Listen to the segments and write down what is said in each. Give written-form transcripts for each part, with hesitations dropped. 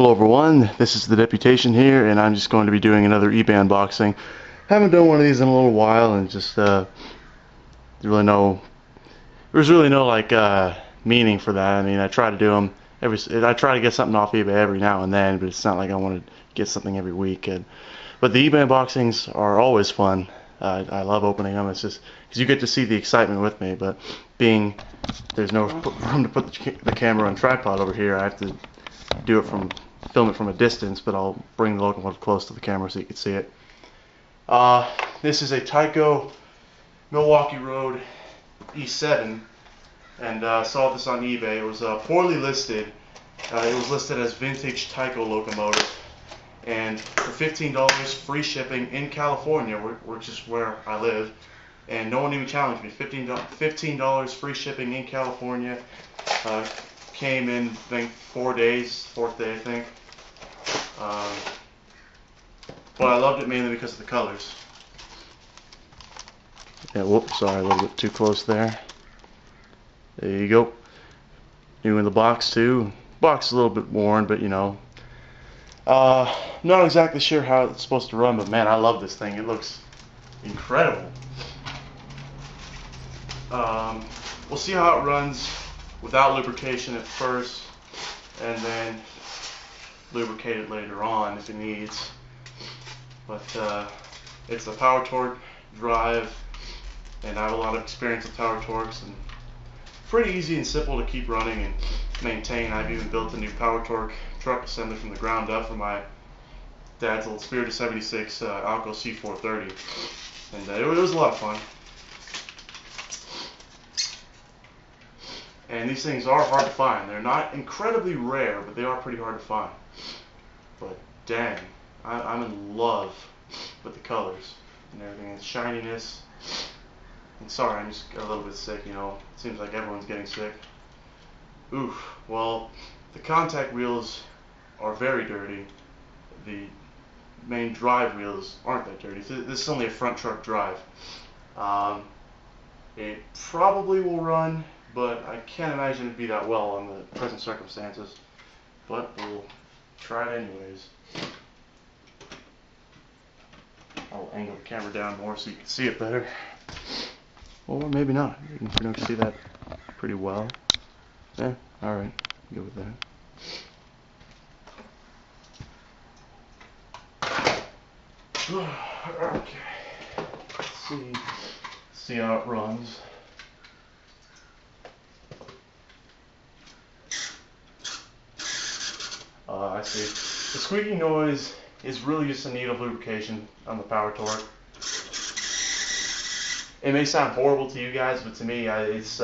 Hello everyone, this is the Deputation here, and I'm just going to be doing another eBay unboxing. Haven't done one of these in a little while, and just there's really no meaning for that. I mean, I try to do them I try to get something off eBay every now and then, but it's not like I want to get something every week. But the eBay unboxings are always fun. I love opening them. It's just because you get to see the excitement with me. But being there's no room to put the camera on tripod over here, I have to film it from a distance, but I'll bring the locomotive close to the camera so you can see it. This is a TYCO Milwaukee Road E7, and saw this on eBay. It was poorly listed. It was listed as vintage TYCO locomotive, and for $15 free shipping in California, which is where I live, and no one even challenged me. $15 free shipping in California. Came in, I think, 4 days, fourth day, I think. But I loved it mainly because of the colors. Yeah, whoops, sorry, a little bit too close there. There you go. New in the box too. Box is a little bit worn, but you know. Not exactly sure how it's supposed to run, but man, I love this thing. It looks incredible. We'll see how it runs without lubrication at first, and then lubricate it later on if it needs. But it's a Powertorque drive, and I have a lot of experience with Powertorques, and pretty easy and simple to keep running and maintain. I've even built a new Powertorque truck assembly from the ground up for my dad's old Spirit 76 Alco C430, and it was a lot of fun. And these things are hard to find. They're not incredibly rare, but they are pretty hard to find. But dang, I'm in love with the colors and everything, and shininess. And sorry, I'm just a little bit sick, you know. It seems like everyone's getting sick. Oof. Well, the contact wheels are very dirty. The main drive wheels aren't that dirty. This is only a front truck drive. It probably will run, but I can't imagine it'd be that well on the present circumstances. But we'll try it anyways. I'll angle the camera down more so you can see it better. Or maybe not. You can see that pretty well. Yeah, alright. Go with that. Okay. Let's see how it runs. I see. The squeaky noise is really just a need of lubrication on the Powertorque. It may sound horrible to you guys, but to me, it's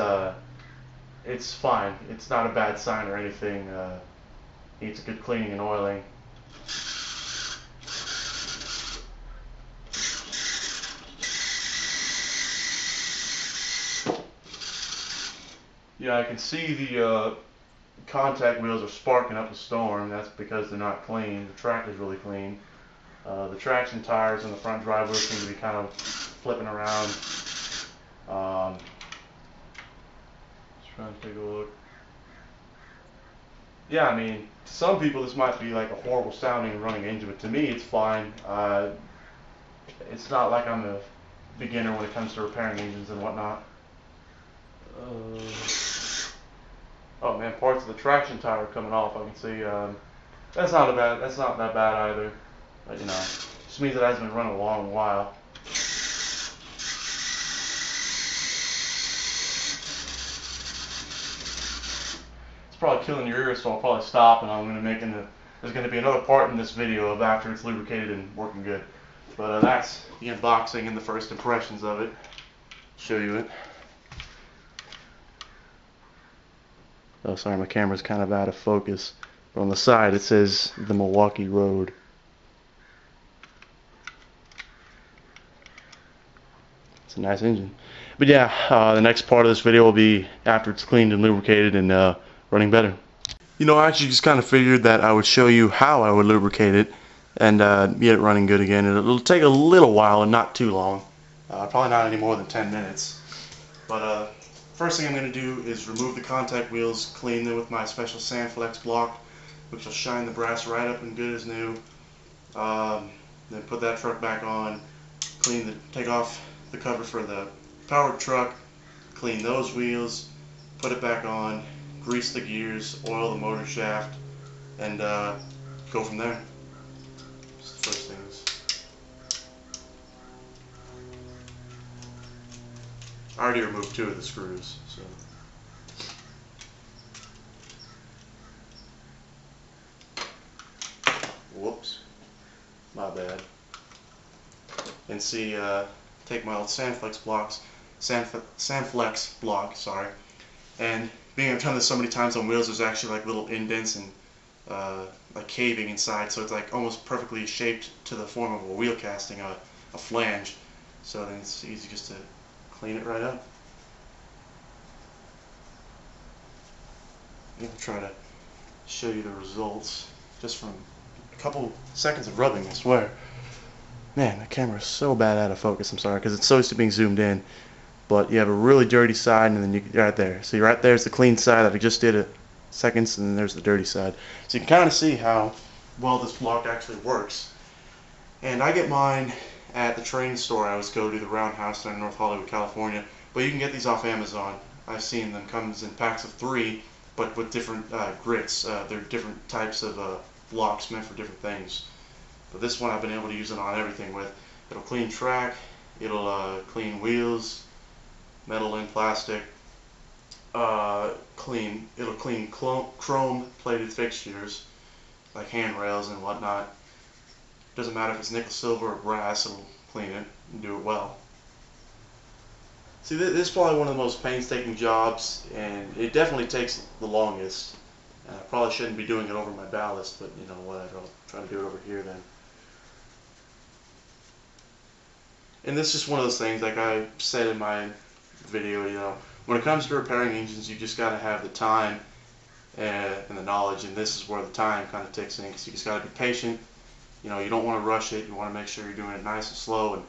fine. It's not a bad sign or anything. Needs a good cleaning and oiling. Yeah, I can see the contact wheels are sparking up a storm. That's because they're not clean. The track is really clean. The traction tires on the front drive wheels seem to be kind of flipping around. Just trying to take a look. Yeah, I mean, to some people this might be like a horrible sounding running engine, but to me it's fine. It's not like I'm a beginner when it comes to repairing engines and whatnot. Oh man, parts of the traction tire are coming off. I can see. That's not that bad either. But you know, just means it hasn't been running a long while. It's probably killing your ears, so I'll probably stop, and there's going to be another part in this video of after it's lubricated and working good. But that's the unboxing and the first impressions of it. Show you it. Oh, sorry, my camera's kind of out of focus. But on the side it says the Milwaukee Road. It's a nice engine. But yeah, the next part of this video will be after it's cleaned and lubricated and running better. You know, I actually just kind of figured that I would show you how I would lubricate it and get it running good again. It'll take a little while and not too long. Probably not any more than 10 minutes. But first thing I'm going to do is remove the contact wheels, clean them with my special Sandflex block, which will shine the brass right up and good as new. Then put that truck back on, take off the cover for the powered truck, clean those wheels, put it back on, grease the gears, oil the motor shaft, and go from there. That's the first things. I already removed 2 of the screws, so. Whoops, my bad. And see, take my old Sandflex block, sorry. And being I've done this so many times on wheels, there's actually like little indents and like caving inside, so it's like almost perfectly shaped to the form of a wheel casting, a flange. So then it's easy just to clean it right up. I'm gonna try to show you the results just from a couple seconds of rubbing, I swear. Man, the camera is so bad out of focus, I'm sorry, because it's so used to being zoomed in. But you have a really dirty side, and then you're right there. So right there's the clean side that I just did it seconds, and then there's the dirty side. So you can kind of see how well this block actually works. And I get mine at the train store I always go to, the Roundhouse down in North Hollywood, California. But you can get these off Amazon. I've seen them comes in packs of 3, but with different grits. They're different types of blocks meant for different things. But this one I've been able to use it on everything with. It'll clean track, it'll clean wheels, metal and plastic, it'll clean chrome plated fixtures like handrails and whatnot. Doesn't matter if it's nickel, silver, or brass, it'll clean it and do it well. See, this is probably one of the most painstaking jobs, and it definitely takes the longest. I probably shouldn't be doing it over my ballast, but you know, whatever, I'll try to do it over here then. And this is just one of those things, like I said in my video, you know, when it comes to repairing engines, you just got to have the time and the knowledge, and this is where the time kind of ticks in, because you just got to be patient. You know, you don't want to rush it. You want to make sure you're doing it nice and slow, and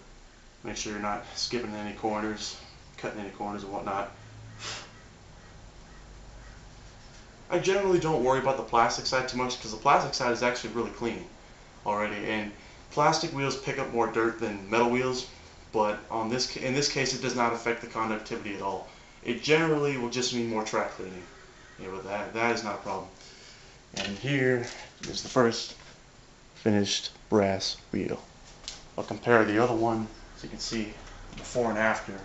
make sure you're not skipping any corners, cutting any corners and whatnot. I generally don't worry about the plastic side too much, because the plastic side is actually really clean already, and plastic wheels pick up more dirt than metal wheels. But in this case, it does not affect the conductivity at all. It generally will just mean more track cleaning. Yeah, but that is not a problem. And here is the first finished brass wheel. I'll compare the other one so you can see before and after.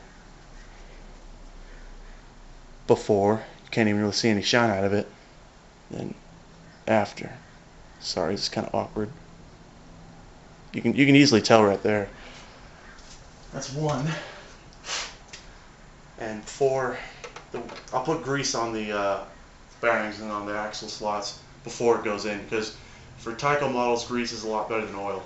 Before, you can't even really see any shine out of it. Then after. Sorry, it's kind of awkward. You can easily tell right there. That's one. And I'll put grease on the bearings and on the axle slots before it goes in, because for TYCO models, grease is a lot better than oil.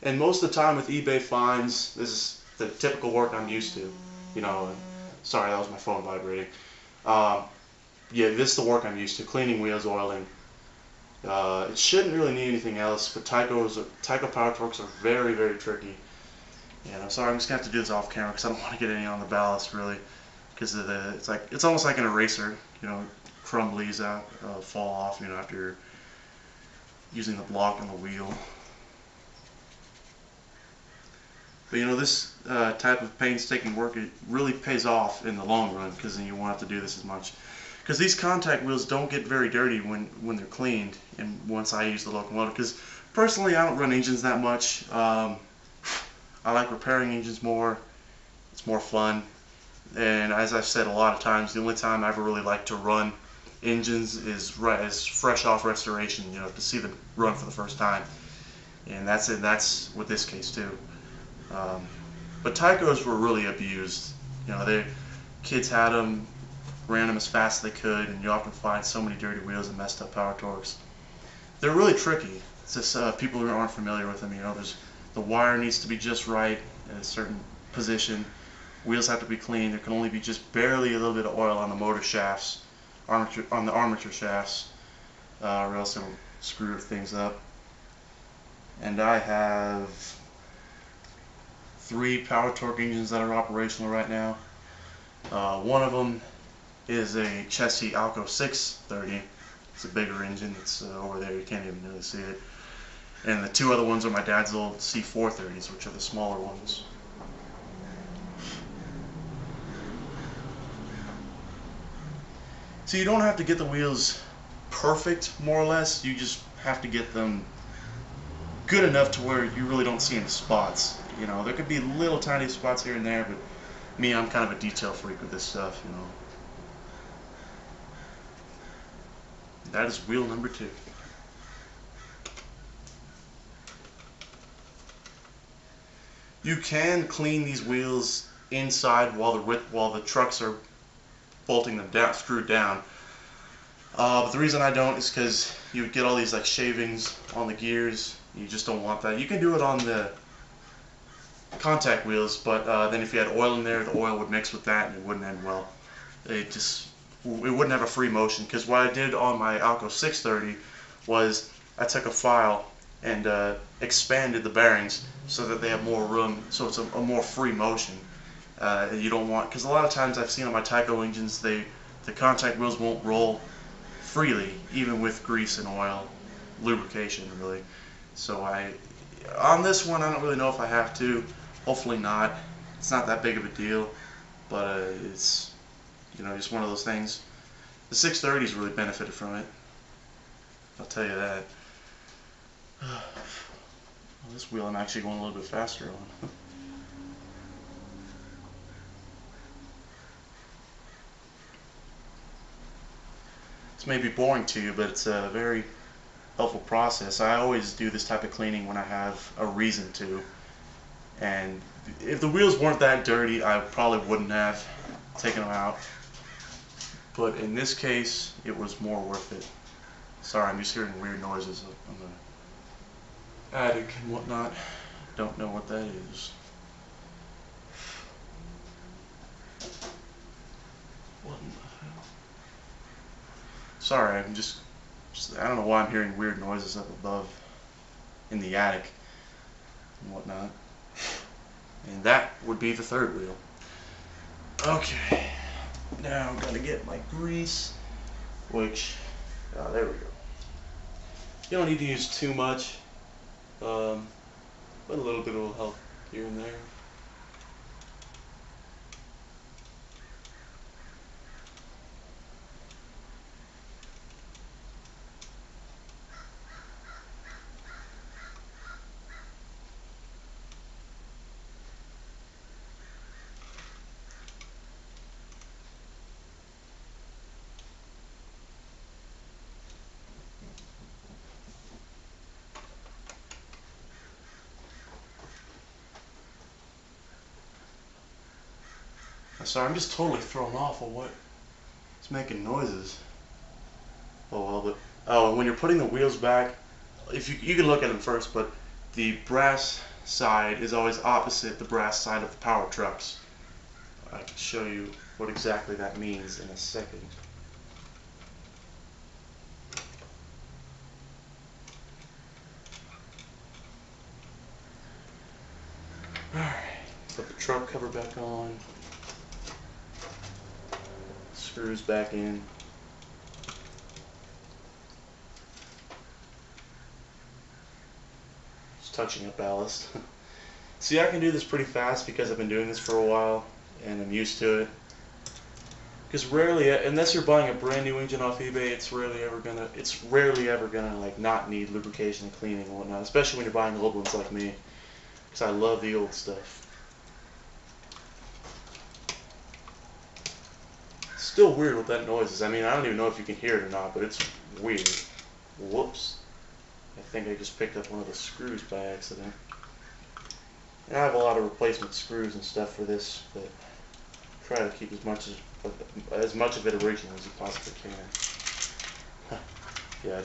And most of the time with eBay finds, this is the typical work I'm used to. You know, sorry, that was my phone vibrating. Yeah, this is the work I'm used to, cleaning wheels, oiling. It shouldn't really need anything else, but TYCO Powertorques are very, very tricky. And I'm sorry, I'm just going to have to do this off camera because I don't want to get any on the ballast, really. Because it's almost like an eraser, you know, crumblies out, fall off, you know, after you're using the block on the wheel. But you know, this type of painstaking work, it really pays off in the long run, because then you won't have to do this as much. Because these contact wheels don't get very dirty when they're cleaned, and once I use the locomotive. Because personally, I don't run engines that much. I like repairing engines more. It's more fun. And as I've said a lot of times, the only time I ever really like to run engines is fresh off restoration. You know, to see them run for the first time. And that's it. That's with this case too. But TYCOs were really abused. You know, kids had them, ran them as fast as they could, and you often find so many dirty wheels and messed up Powertorques. They're really tricky. It's just people who aren't familiar with them. You know, the wire needs to be just right in a certain position. Wheels have to be clean. There can only be just barely a little bit of oil on the motor shafts, on the armature shafts, or else it'll screw things up. And I have 3 Powertorque engines that are operational right now. One of them is a Chessie TYCO 630. It's a bigger engine. It's over there. You can't even really see it. And the 2 other ones are my dad's old C430s, which are the smaller ones. So you don't have to get the wheels perfect, more or less. You just have to get them good enough to where you really don't see any spots. You know, there could be little tiny spots here and there, but me, I'm kind of a detail freak with this stuff, you know. That is wheel number 2. You can clean these wheels inside while the trucks are bolting them down, screwed down. But the reason I don't is because you would get all these like shavings on the gears. You just don't want that. You can do it on the contact wheels, but then if you had oil in there, the oil would mix with that and it wouldn't end well. It wouldn't have a free motion. Because what I did on my TYCO 630 was I took a file and expanded the bearings so that they have more room, so it's a more free motion. You don't want, because a lot of times I've seen on my TYCO engines, the contact wheels won't roll freely, even with grease and oil, lubrication really. So on this one, I don't really know if I have to. Hopefully not. It's not that big of a deal, but it's, you know, just one of those things. The 630's really benefited from it. I'll tell you that. Well, this wheel I'm actually going a little bit faster on. This may be boring to you, but it's a very helpful process. I always do this type of cleaning when I have a reason to. And if the wheels weren't that dirty, I probably wouldn't have taken them out. But in this case, it was more worth it. Sorry, I'm just hearing weird noises on the attic and whatnot. Don't know what that is. What in the hell? Sorry, I don't know why I'm hearing weird noises up above in the attic and whatnot. And that would be the 3rd wheel. Okay, now I'm gonna get my grease, which, there we go. You don't need to use too much, but a little bit will help here and there. Sorry, I'm just totally thrown off of what is making noises. Oh well, but when you're putting the wheels back, if you can look at them first, but the brass side is always opposite the brass side of the power trucks. I can show you what exactly that means in a second. Alright, put the truck cover back on. Screws back in. Just touching up ballast. See, I can do this pretty fast because I've been doing this for a while and I'm used to it. Because rarely, unless you're buying a brand new engine off eBay, it's rarely ever gonna like not need lubrication and cleaning and whatnot. Especially when you're buying old ones like me, because I love the old stuff. Still weird what that noise is. I mean, I don't even know if you can hear it or not, but it's weird. Whoops. I think I just picked up one of the screws by accident. And I have a lot of replacement screws and stuff for this, but try to keep as much of it original as you possibly can. Yeah,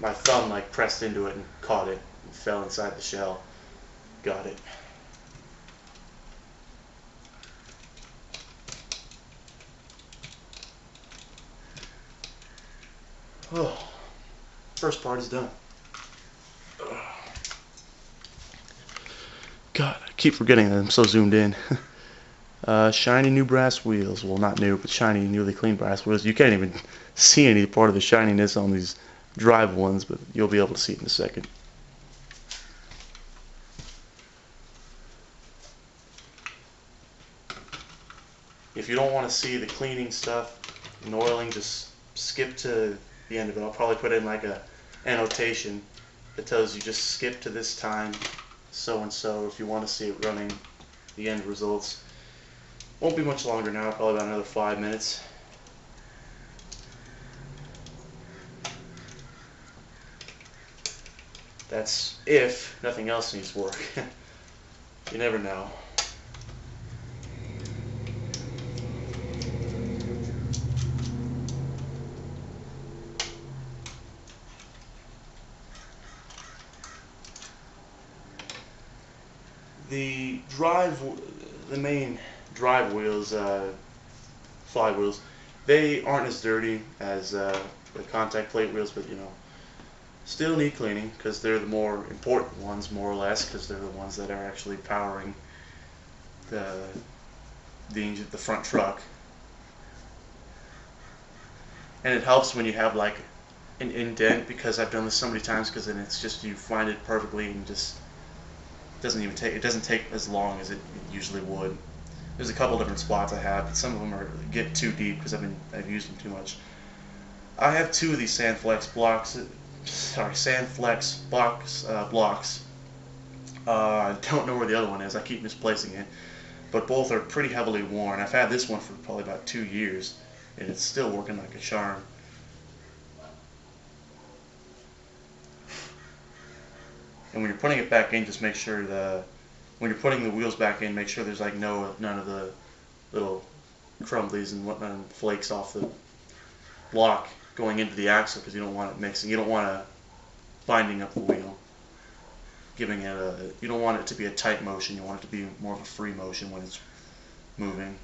my thumb like pressed into it and caught it and fell inside the shell. Got it. Oh, first part is done. God. keep forgetting that I'm so zoomed in. Shiny new brass wheels. Well, not new, but shiny, newly clean brass wheels. You can't even see any part of the shininess on these drive ones, but you'll be able to see it in a second. If you don't want to see the cleaning stuff and oiling, just skip to the end of it. I'll probably put in like a annotation that tells you just skip to this time, so and so, if you want to see it running, the end results. Won't be much longer now, probably about another 5 minutes. That's if nothing else needs work. You never know. The main drive wheels, flywheels, they aren't as dirty as the contact plate wheels, but you know, still need cleaning because they're the more important ones, more or less, because they're the ones that are actually powering the engine, the front truck. And it helps when you have like an indent, because I've done this so many times, because then it's just you find it perfectly and just it doesn't take as long as it usually would. There's a couple different spots I have, but some of them get too deep because I've used them too much. I have two of these Sandflex blocks. Blocks. I don't know where the other one is. I keep misplacing it, but both are pretty heavily worn. I've had this one for probably about 2 years, and it's still working like a charm. And when you're putting it back in, just make sure when you're putting the wheels back in, make sure there's like none of the little crumblies and whatnot and flakes off the block going into the axle, because you don't want it mixing. You don't want it binding up the wheel, giving it you don't want it to be a tight motion. You want it to be more of a free motion when it's moving.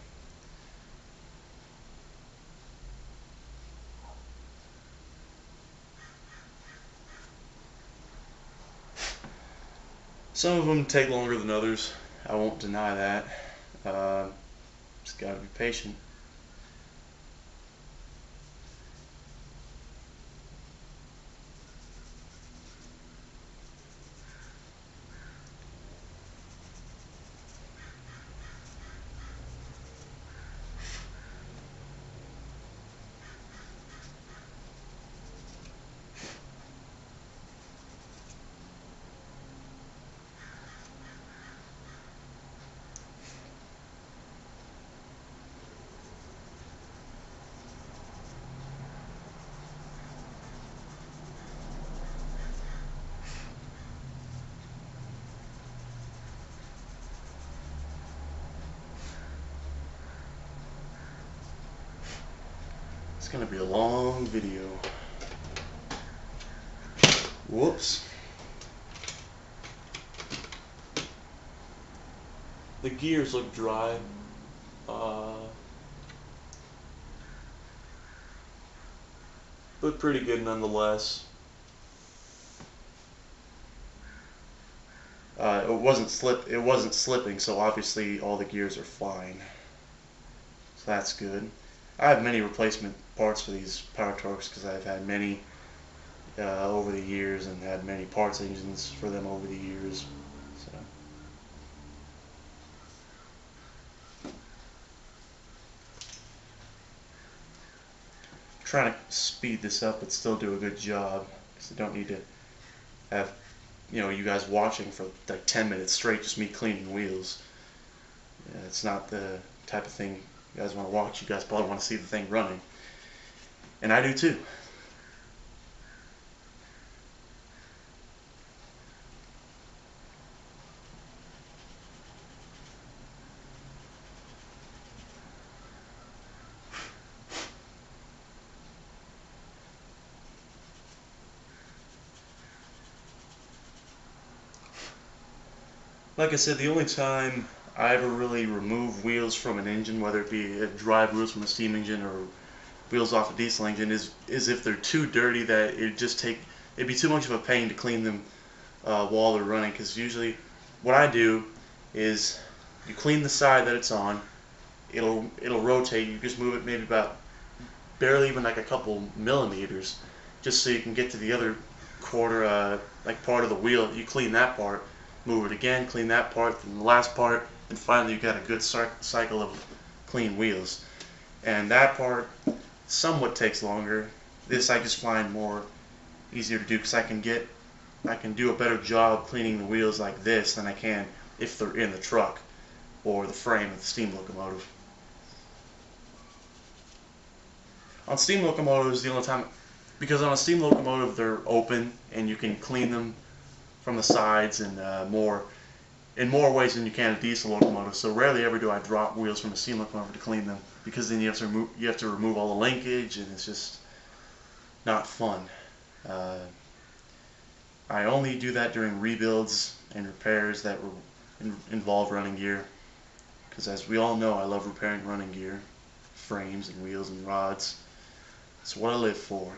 Some of them take longer than others. I won't deny that. Just gotta be patient. It's gonna be a long video. Whoops. The gears look dry. But pretty good nonetheless. It wasn't slipping, so obviously all the gears are fine. So that's good. I have many replacement parts for these Powertorques because I've had many over the years, and had many parts engines for them over the years. So. Trying to speed this up but still do a good job, because I don't need to have you guys watching for like 10 minutes straight, just me cleaning wheels. It's not the type of thing you guys want to watch. You guys probably want to see the thing running, and I do too. Like I said, the only time I ever really remove wheels from an engine, whether it be drive wheels from a steam engine or wheels off a diesel engine, is if they're too dirty that it'd be too much of a pain to clean them while they're running. Because usually what I do is you clean the side that it's on. It'll rotate. You just move it maybe about barely even like a couple millimeters, just so you can get to the other quarter, like part of the wheel. You clean that part, move it again, clean that part, then the last part, and finally you've got a good cycle of clean wheels. And that part somewhat takes longer. This I just find more easier to do because I can do a better job cleaning the wheels like this than I can if they're in the truck or the frame of the steam locomotive. On steam locomotives, the only time, because on a steam locomotive they're open and you can clean them from the sides and in more ways than you can a diesel locomotive. So rarely ever do I drop wheels from a steam locomotive to clean them, because then you have to remove all the linkage, and it's just not fun. I only do that during rebuilds and repairs that involve running gear, because as we all know, I love repairing running gear, frames and wheels and rods. It's what I live for.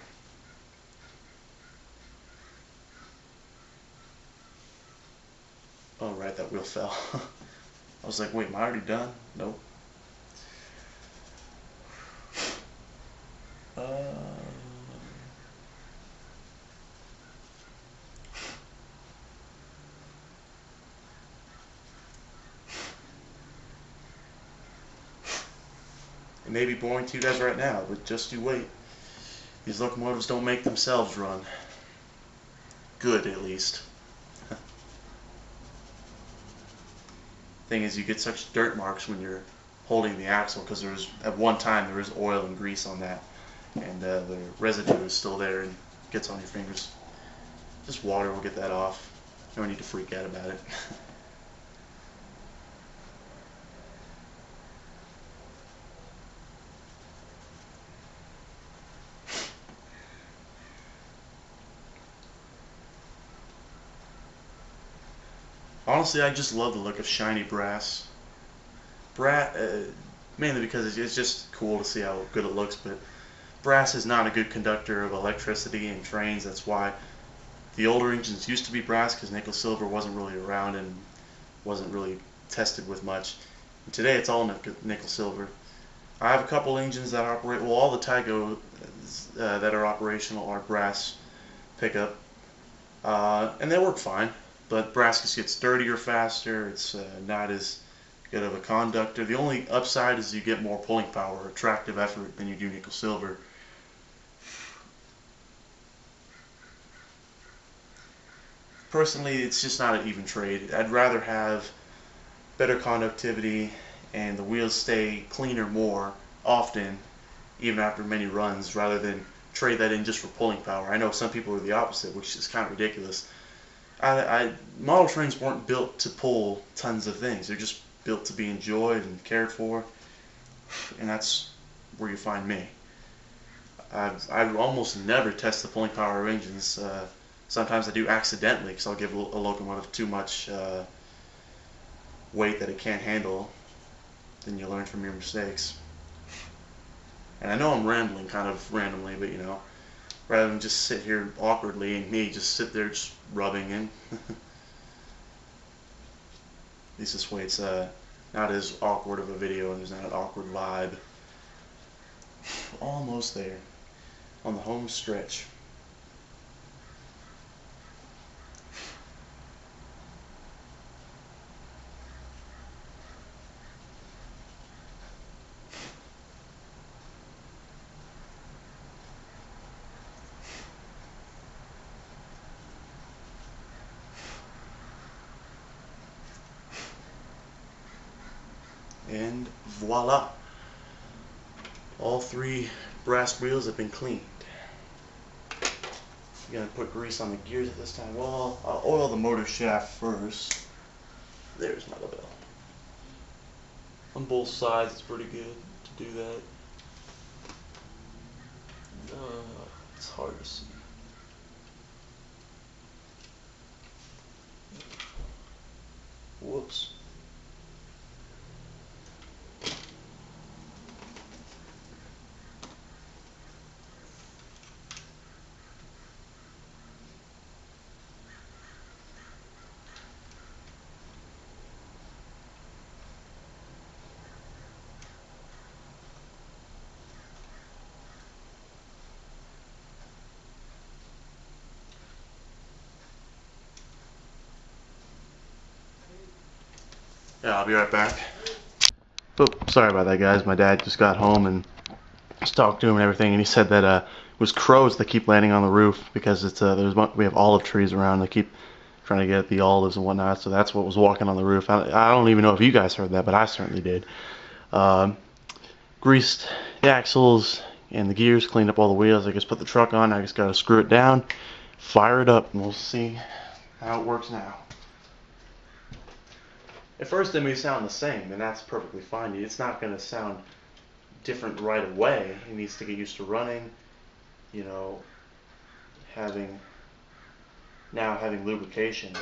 Oh right, that wheel fell. I was like, wait, am I already done? Nope. It may be boring to you guys right now, but just you wait. These locomotives don't make themselves run. Good, at least. Thing is, you get such dirt marks when you're holding the axle, because at one time there was oil and grease on that, and the residue is still there and gets on your fingers. Just water will get that off. No need to freak out about it. Honestly, I just love the look of shiny brass. Mainly because it's just cool to see how good it looks, but brass is not a good conductor of electricity in trains. That's why the older engines used to be brass, because nickel silver wasn't really around and wasn't really tested with much. And today it's all nickel silver. I have a couple engines that operate, well, all the TYCO that are operational are brass pickup, and they work fine, but brass just gets dirtier faster. It's not as good of a conductor. The only upside is you get more pulling power or tractive effort than you do nickel silver. Personally, it's just not an even trade. I'd rather have better conductivity and the wheels stay cleaner more often, even after many runs, rather than trade that in just for pulling power. I know some people are the opposite, which is kind of ridiculous. Model trains weren't built to pull tons of things. They're just built to be enjoyed and cared for, and that's where you find me. I almost never test the pulling power of engines. Sometimes I do accidentally, because I'll give a locomotive too much weight that it can't handle. Then you learn from your mistakes. And I know I'm rambling kind of randomly, but you know, rather than just sit here awkwardly and me just sit there just rubbing in. At least this way it's not as awkward of a video, and there's not an awkward vibe. Almost there, on the home stretch. And voila! All three brass wheels have been cleaned. I'm gonna put grease on the gears at this time. Well, I'll oil the motor shaft first. There's my label. On both sides, it's pretty good to do that. It's hard to see. Whoops. Yeah, I'll be right back. Oh, sorry about that, guys. My dad just got home and just talked to him and everything, and he said that it was crows that keep landing on the roof because it's we have olive trees around. They keep trying to get at the olives and whatnot, so that's what was walking on the roof. I don't even know if you guys heard that, but I certainly did. Greased the axles and the gears, cleaned up all the wheels. I just put the truck on. I just got to screw it down, fire it up, and we'll see how it works now. At first it may sound the same, and that's perfectly fine. It's not going to sound different right away. It needs to get used to running, you know, having lubrication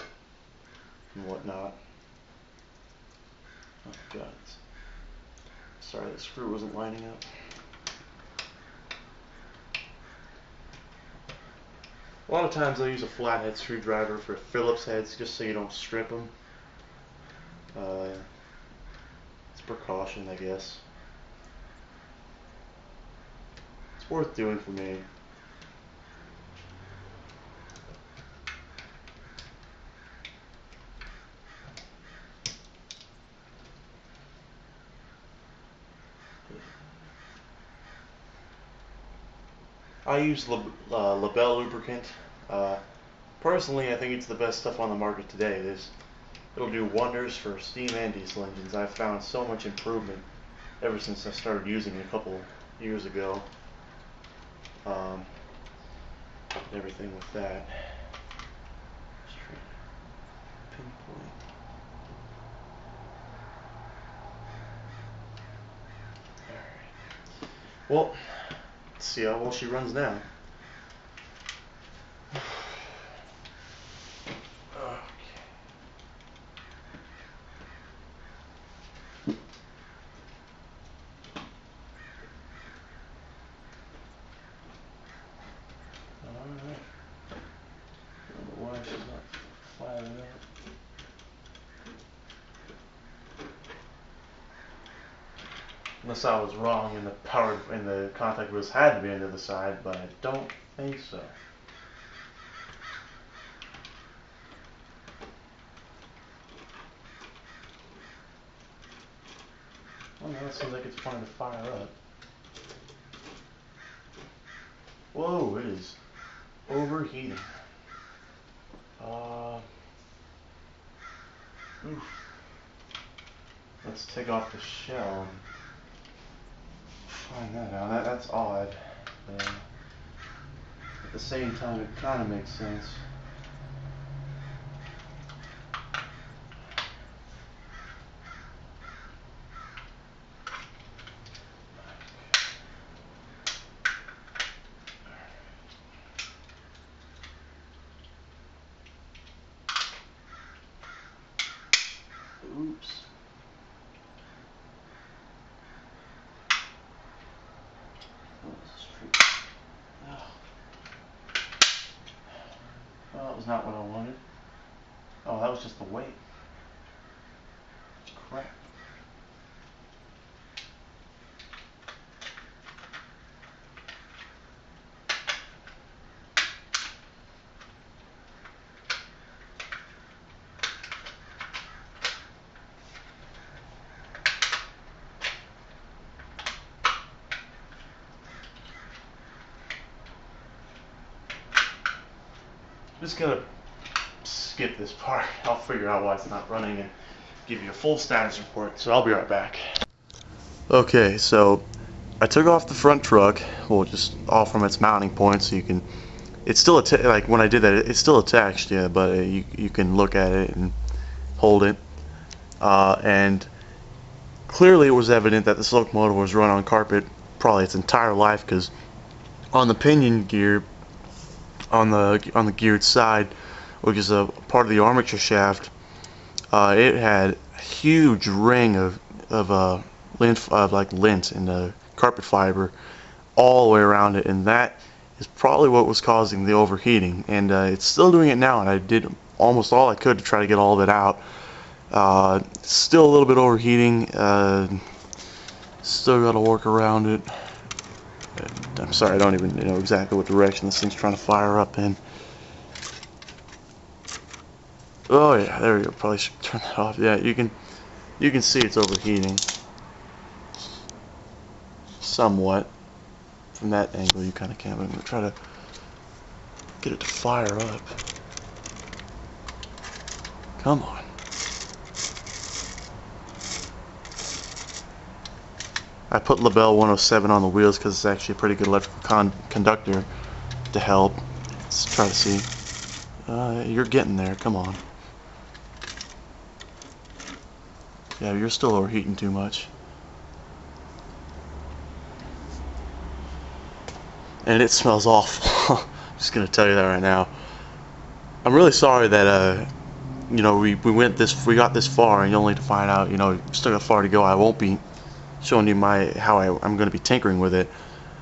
and whatnot. Oh god, sorry, the screw wasn't lining up. A lot of times I'll use a flathead screwdriver for Phillips heads just so you don't strip them. It's a precaution, I guess. It's worth doing for me. I use Labelle lubricant. Personally, I think it's the best stuff on the market today. It'll do wonders for steam and diesel engines. I've found so much improvement ever since I started using it a couple years ago. Everything with that. Just trying to pinpoint. Alright. Well, let's see how well she runs now. Unless I was wrong and the contact wheels had to be on the other side, but I don't think so. Well, now it seems like it's trying to fire up. Whoa, it is overheating. Oof. Let's take off the shell and find that out. That's odd. At the same time, it kind of makes sense. Oops. Well, that was not what I wanted. Oh, that was just the weight. It's crap. I'm just gonna skip this part. I'll figure out why it's not running and give you a full status report. So I'll be right back. Okay, so I took off the front truck, well, just off from its mounting point, so you can. It's still like when I did that, it's still attached, yeah, but you can look at it and hold it, and clearly it was evident that this locomotive was run on carpet probably its entire life, because on the pinion gear, on the geared side, which is a part of the armature shaft, it had a huge ring of lint and carpet fiber all the way around it, and that is probably what was causing the overheating. And it's still doing it now, and I did almost all I could to try to get all of it out. Still a little bit overheating. Still got to work around it. I'm sorry, I don't even know exactly what direction this thing's trying to fire up in. Oh yeah, there we go. Probably should turn that off. Yeah, you You can see it's overheating somewhat. From that angle you kind of can't, but I'm going to try to get it to fire up. Come on. I put Labelle 107 on the wheels because it's actually a pretty good electrical conductor to help. Let's try to see. You're getting there, come on. Yeah, you're still overheating too much. And it smells awful. I'm just gonna tell you that right now. I'm really sorry that you know, we got this far, and only to find out, you know, still got far to go. I won't be showing you how I'm going to be tinkering with it.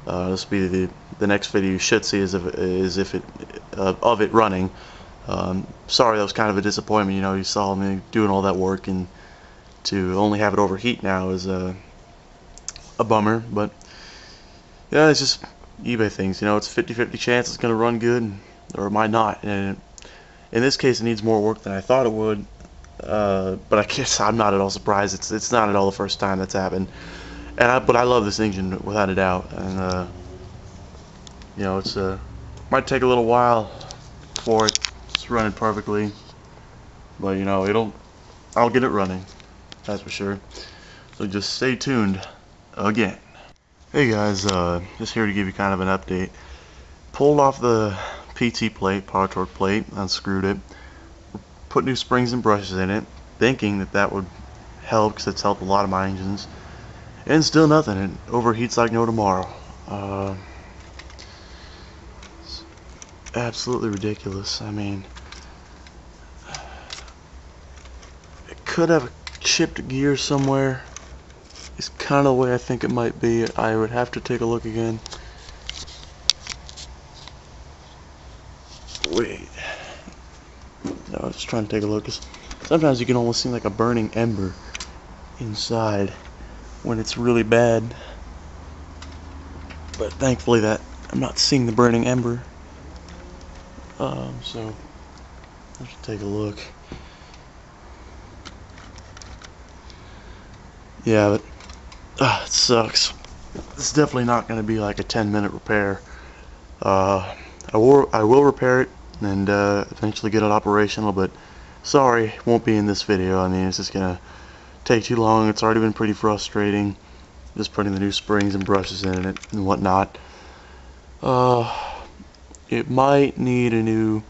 This will be the next video you should see of it running. Sorry, that was kind of a disappointment. You know, you saw me doing all that work, and to only have it overheat now is a bummer. But yeah, it's just eBay things. You know, it's 50-50 chance it's going to run good, or it might not. And in this case, it needs more work than I thought it would. But I guess I'm not at all surprised. It's not at all the first time that's happened. But I love this engine without a doubt. And you know, it's might take a little while for it's running perfectly. But you know, I'll get it running. That's for sure. So just stay tuned again. Hey guys, just here to give you kind of an update. Pulled off the PT plate, Powertorque plate, unscrewed it, put new springs and brushes in it, thinking that would help because it's helped a lot of my engines, and still nothing. It overheats like no tomorrow. It's absolutely ridiculous. I mean, it could have a chipped gear somewhere. It's kind of the way I think it might be. I would have to take a look again. Wait. No, I was just trying to take a look. Sometimes you can almost see like a burning ember inside when it's really bad. But thankfully that I'm not seeing the burning ember. So I should take a look. Yeah, but it sucks. It's definitely not going to be like a 10-minute repair. I will repair it and eventually get it operational, but sorry, won't be in this video. I mean, it's just gonna take too long. It's already been pretty frustrating just putting the new springs and brushes in it and whatnot. It might need a new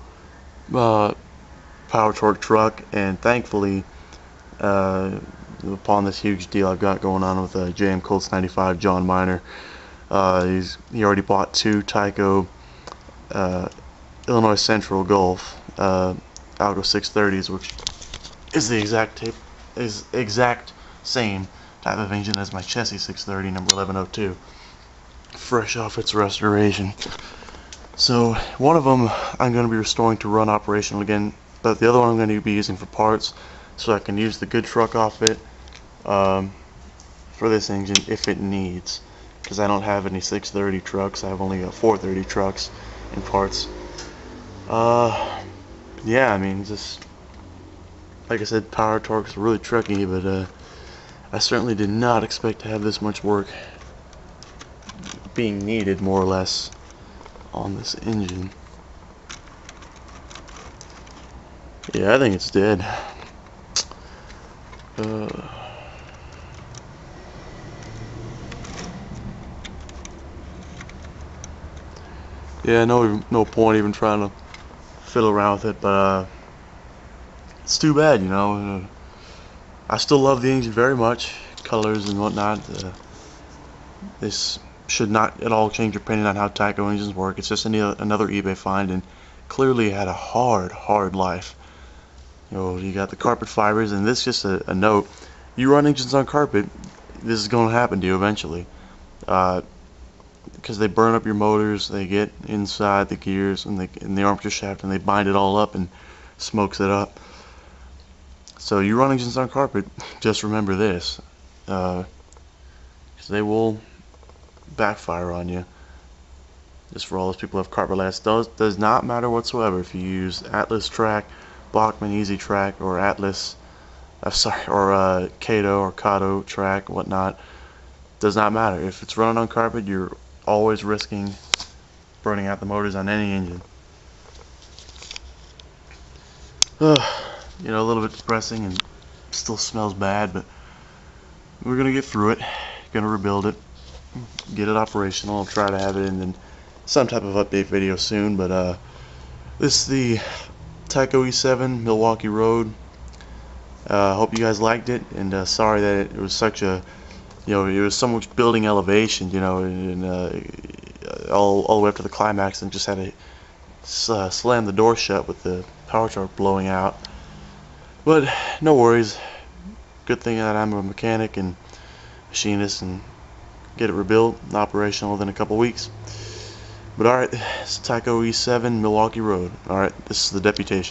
Powertorque truck, and thankfully upon this huge deal I've got going on with JM Colts 95 John Miner, he already bought 2 TYCO Illinois Central Gulf Algo 630s, which is the exact same type of engine as my Chessie 630 number 1102, fresh off its restoration. So one of them I'm going to be restoring to run operational again, but the other one I'm going to be using for parts, so I can use the good truck off it for this engine if it needs, because I don't have any 630 trucks. I've only got 430 trucks in parts. Yeah, I mean, just like I said, Powertorque's really tricky, but I certainly did not expect to have this much work being needed, more or less, on this engine. Yeah, I think it's dead. Yeah, no point even trying to fiddle around with it, but it's too bad, you know. I still love the engine very much, colors and whatnot. This should not at all change your opinion on how TYCO engines work. It's just another eBay find, and clearly had a hard life. You know, you got the carpet fibers, and this is just a note. You run engines on carpet, this is going to happen to you eventually. Because they burn up your motors, they get inside the gears and the armature shaft, and they bind it all up and smokes it up. So you run engines on carpet, just remember this, because they will backfire on you. Just for all those people who have carpet last, does not matter whatsoever if you use Atlas track, Bachmann Easy Track, or Atlas or Kato or Kato track, whatnot. Does not matter. If it's running on carpet, you're always risking burning out the motors on any engine. You know, a little bit depressing and still smells bad, but we're gonna get through it. Gonna rebuild it, get it operational. I'll try to have it in some type of update video soon. But this is the TYCO E7 Milwaukee Road. Hope you guys liked it, and sorry that it was such a, it was so much building elevation, and all the way up to the climax, and just had to slam the door shut with the Powertorque blowing out. But no worries. Good thing that I'm a mechanic and machinist, and get it rebuilt and operational within a couple weeks. But alright, it's TYCO E7 Milwaukee Road. Alright, this is the deputation.